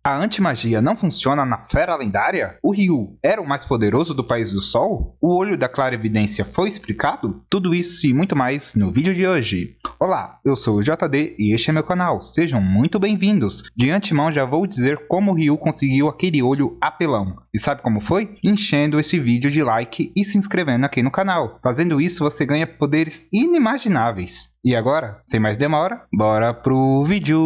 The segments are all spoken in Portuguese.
A antimagia não funciona na Fera Lendária? O Ryu era o mais poderoso do País do Sol? O olho da clarividência foi explicado? Tudo isso e muito mais no vídeo de hoje. Olá, eu sou o JD e este é meu canal, sejam muito bem-vindos. De antemão já vou dizer como o Ryu conseguiu aquele olho apelão. E sabe como foi? Enchendo esse vídeo de like e se inscrevendo aqui no canal. Fazendo isso você ganha poderes inimagináveis. E agora, sem mais demora, bora pro vídeo!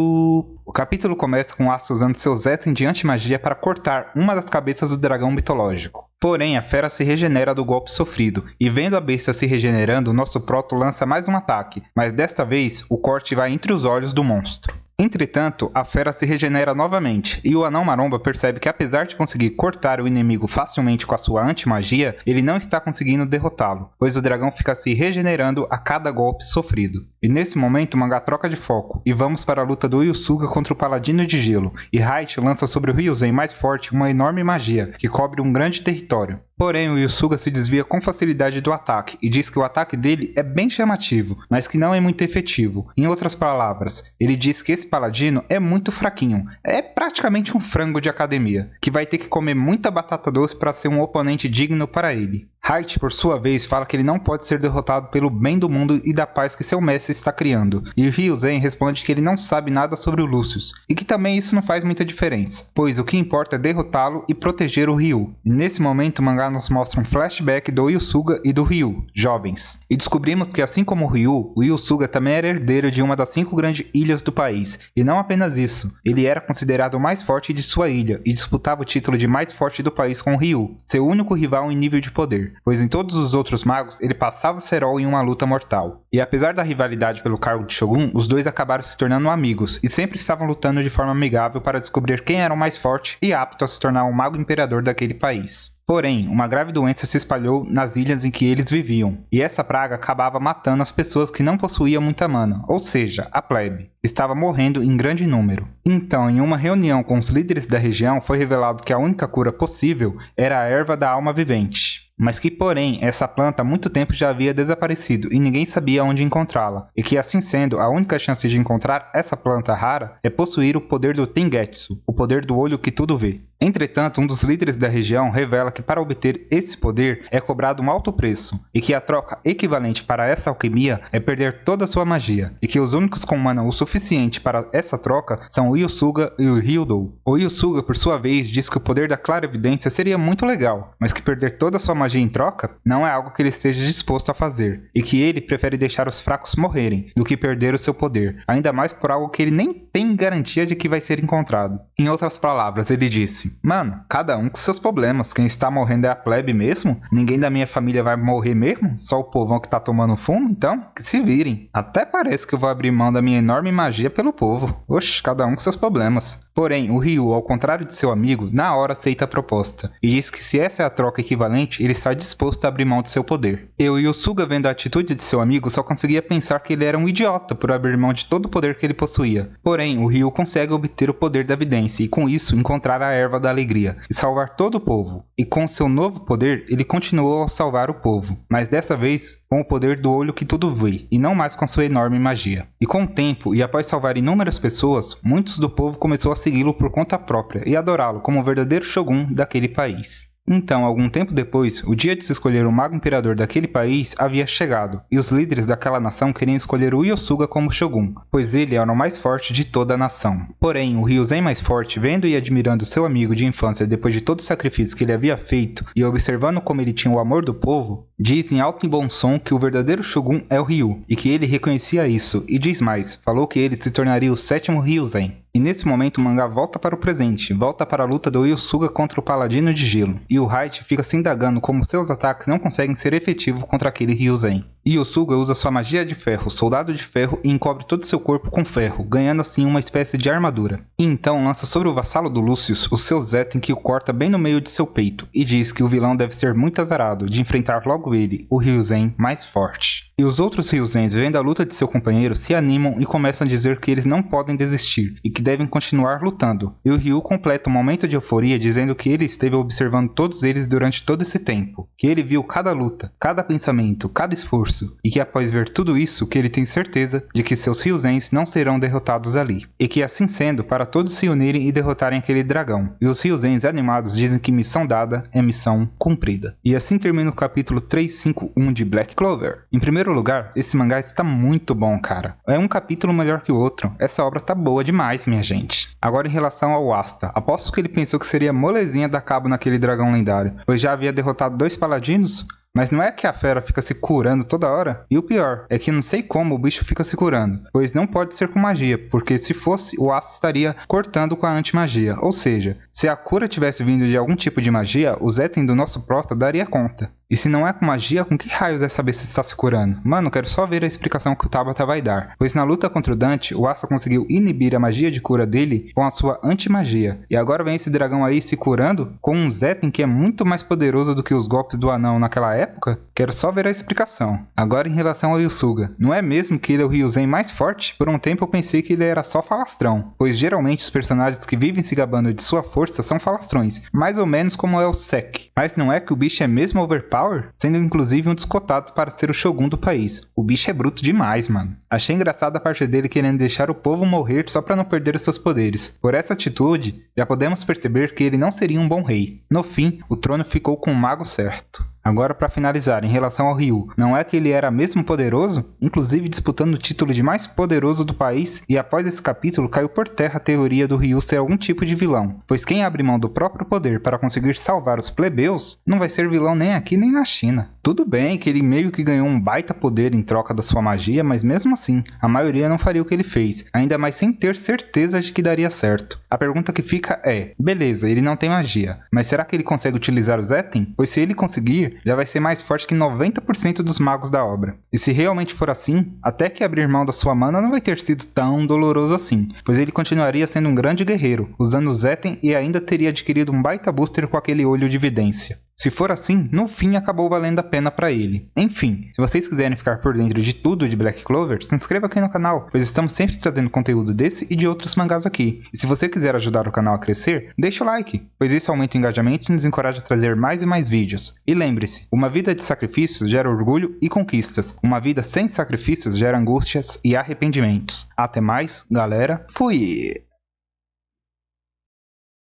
O capítulo começa com Asuka usando seu Zetten de antimagia para cortar uma das cabeças do dragão mitológico. Porém, a fera se regenera do golpe sofrido, e vendo a besta se regenerando, nosso Proto lança mais um ataque, mas desta vez o corte vai entre os olhos do monstro. Entretanto, a fera se regenera novamente, e o Anão Maromba percebe que apesar de conseguir cortar o inimigo facilmente com a sua antimagia, ele não está conseguindo derrotá-lo, pois o dragão fica se regenerando a cada golpe sofrido. E nesse momento o mangá troca de foco, e vamos para a luta do Hyusuga contra o Paladino de Gelo, e Height lança sobre o Ryuzen mais forte uma enorme magia, que cobre um grande território. Porém, o Hyusuga se desvia com facilidade do ataque e diz que o ataque dele é bem chamativo, mas que não é muito efetivo. Em outras palavras, ele diz que esse paladino é muito fraquinho, é praticamente um frango de academia, que vai ter que comer muita batata doce para ser um oponente digno para ele. Height, por sua vez, fala que ele não pode ser derrotado pelo bem do mundo e da paz que seu mestre está criando, e o Ryuzen responde que ele não sabe nada sobre o Lucius, e que também isso não faz muita diferença, pois o que importa é derrotá-lo e proteger o Ryu. E nesse momento o mangá nos mostra um flashback do Hyusuga e do Ryu, jovens, e descobrimos que assim como o Ryu, o Hyusuga também era herdeiro de uma das 5 grandes ilhas do país, e não apenas isso, ele era considerado o mais forte de sua ilha, e disputava o título de mais forte do país com o Ryu, seu único rival em nível de poder, pois em todos os outros magos ele passava o cerol em uma luta mortal. E apesar da rivalidade pelo cargo de Shogun, os dois acabaram se tornando amigos, e sempre estavam lutando de forma amigável para descobrir quem era o mais forte e apto a se tornar o mago imperador daquele país. Porém, uma grave doença se espalhou nas ilhas em que eles viviam, e essa praga acabava matando as pessoas que não possuíam muita mana, ou seja, a plebe. Estava morrendo em grande número. Então, em uma reunião com os líderes da região, foi revelado que a única cura possível era a erva da alma vivente. Mas que, porém, essa planta há muito tempo já havia desaparecido e ninguém sabia onde encontrá-la, e que assim sendo, a única chance de encontrar essa planta rara é possuir o poder do Tengetsu, o poder do olho que tudo vê. Entretanto, um dos líderes da região revela que para obter esse poder é cobrado um alto preço, e que a troca equivalente para essa alquimia é perder toda a sua magia, e que os únicos com mana o suficiente para essa troca são o Hyusuga e o Ryudou. O Hyusuga, por sua vez, diz que o poder da clarividência seria muito legal, mas que perder toda a sua magia em troca não é algo que ele esteja disposto a fazer, e que ele prefere deixar os fracos morrerem do que perder o seu poder, ainda mais por algo que ele nem tem garantia de que vai ser encontrado. Em outras palavras, ele disse: "Mano, cada um com seus problemas, quem está morrendo é a plebe mesmo? Ninguém da minha família vai morrer mesmo? Só o povão que tá tomando fumo? Então, que se virem. Até parece que eu vou abrir mão da minha enorme magia pelo povo. Oxe, cada um com seus problemas." Porém, o Ryu, ao contrário de seu amigo, na hora aceita a proposta, e diz que se essa é a troca equivalente, ele está disposto a abrir mão de seu poder. Eu e o Suga, vendo a atitude de seu amigo, só conseguia pensar que ele era um idiota por abrir mão de todo o poder que ele possuía. Porém, o Ryu consegue obter o poder da vidência e com isso encontrar a erva da alegria e salvar todo o povo. E com seu novo poder, ele continuou a salvar o povo, mas dessa vez com o poder do olho que tudo vê, e não mais com sua enorme magia. E com o tempo, e após salvar inúmeras pessoas, muitos do povo começou a segui-lo por conta própria e adorá-lo como o verdadeiro Shogun daquele país. Então, algum tempo depois, o dia de se escolher o mago imperador daquele país havia chegado, e os líderes daquela nação queriam escolher o Hyusuga como Shogun, pois ele era o mais forte de toda a nação. Porém, o Ryuzen mais forte, vendo e admirando seu amigo de infância depois de todo o sacrifício que ele havia feito, e observando como ele tinha o amor do povo, diz em alto e bom som que o verdadeiro Shogun é o Ryu, e que ele reconhecia isso, e diz mais, falou que ele se tornaria o 7º Ryuzen. E nesse momento o mangá volta para o presente, volta para a luta do Hyusuga contra o Paladino de Gelo, e o Height fica se indagando como seus ataques não conseguem ser efetivos contra aquele Ryuzen. Hyusuga usa sua magia de ferro, soldado de ferro, e encobre todo seu corpo com ferro, ganhando assim uma espécie de armadura. E então lança sobre o vassalo do Lucius o seu Zetten que o corta bem no meio de seu peito, e diz que o vilão deve ser muito azarado de enfrentar logo ele, o Ryuzen mais forte. E os outros Ryuzens, vendo a luta de seu companheiro, se animam e começam a dizer que eles não podem desistir e que devem continuar lutando. E o Ryu completa um momento de euforia dizendo que ele esteve observando todos eles durante todo esse tempo, que ele viu cada luta, cada pensamento, cada esforço, curso, e que após ver tudo isso, que ele tem certeza de que seus Ryuzens não serão derrotados ali, e que assim sendo, para todos se unirem e derrotarem aquele dragão. E os Ryuzens animados dizem que missão dada é missão cumprida. E assim termina o capítulo 351 de Black Clover. Em primeiro lugar, esse mangá está muito bom, cara. É um capítulo melhor que o outro. Essa obra tá boa demais, minha gente. Agora em relação ao Asta, aposto que ele pensou que seria molezinha dar cabo naquele dragão lendário, pois já havia derrotado 2 paladinos. Mas não é que a fera fica se curando toda hora? E o pior é que não sei como o bicho fica se curando, pois não pode ser com magia, porque se fosse, o Asta estaria cortando com a antimagia. Ou seja, se a cura tivesse vindo de algum tipo de magia, o Zeten do nosso prota daria conta. E se não é com magia, com que raios é saber se está se curando? Mano, quero só ver a explicação que o Tabata vai dar. Pois na luta contra o Dante, o Asta conseguiu inibir a magia de cura dele com a sua antimagia. E agora vem esse dragão aí se curando com um Zeten que é muito mais poderoso do que os golpes do anão naquela época? Quero só ver a explicação. Agora em relação ao Yusuga, não é mesmo que ele é o Ryuzen mais forte? Por um tempo eu pensei que ele era só falastrão, pois geralmente os personagens que vivem se gabando de sua força são falastrões, mais ou menos como é o Sek. Mas não é que o bicho é mesmo overpower? Sendo inclusive um dos cotados para ser o Shogun do país. O bicho é bruto demais, mano. Achei engraçado a parte dele querendo deixar o povo morrer só para não perder os seus poderes. Por essa atitude, já podemos perceber que ele não seria um bom rei. No fim, o trono ficou com o mago certo. Agora para finalizar, em relação ao Ryu, não é que ele era mesmo poderoso? Inclusive disputando o título de mais poderoso do país, e após esse capítulo caiu por terra a teoria do Ryu ser algum tipo de vilão, pois quem abre mão do próprio poder para conseguir salvar os plebeus, não vai ser vilão nem aqui nem na China. Tudo bem que ele meio que ganhou um baita poder em troca da sua magia, mas mesmo assim, a maioria não faria o que ele fez, ainda mais sem ter certeza de que daria certo. A pergunta que fica é, beleza, ele não tem magia, mas será que ele consegue utilizar o Zeten? Pois se ele conseguir, já vai ser mais forte que 90% dos magos da obra. E se realmente for assim, até que abrir mão da sua mana não vai ter sido tão doloroso assim, pois ele continuaria sendo um grande guerreiro, usando o Zeten e ainda teria adquirido um baita booster com aquele olho de vidência. Se for assim, no fim acabou valendo a pena pra ele. Enfim, se vocês quiserem ficar por dentro de tudo de Black Clover, se inscreva aqui no canal, pois estamos sempre trazendo conteúdo desse e de outros mangás aqui. E se você quiser ajudar o canal a crescer, deixa o like, pois isso aumenta o engajamento e nos encoraja a trazer mais e mais vídeos. E lembre-se, uma vida de sacrifícios gera orgulho e conquistas, uma vida sem sacrifícios gera angústias e arrependimentos. Até mais, galera, fui!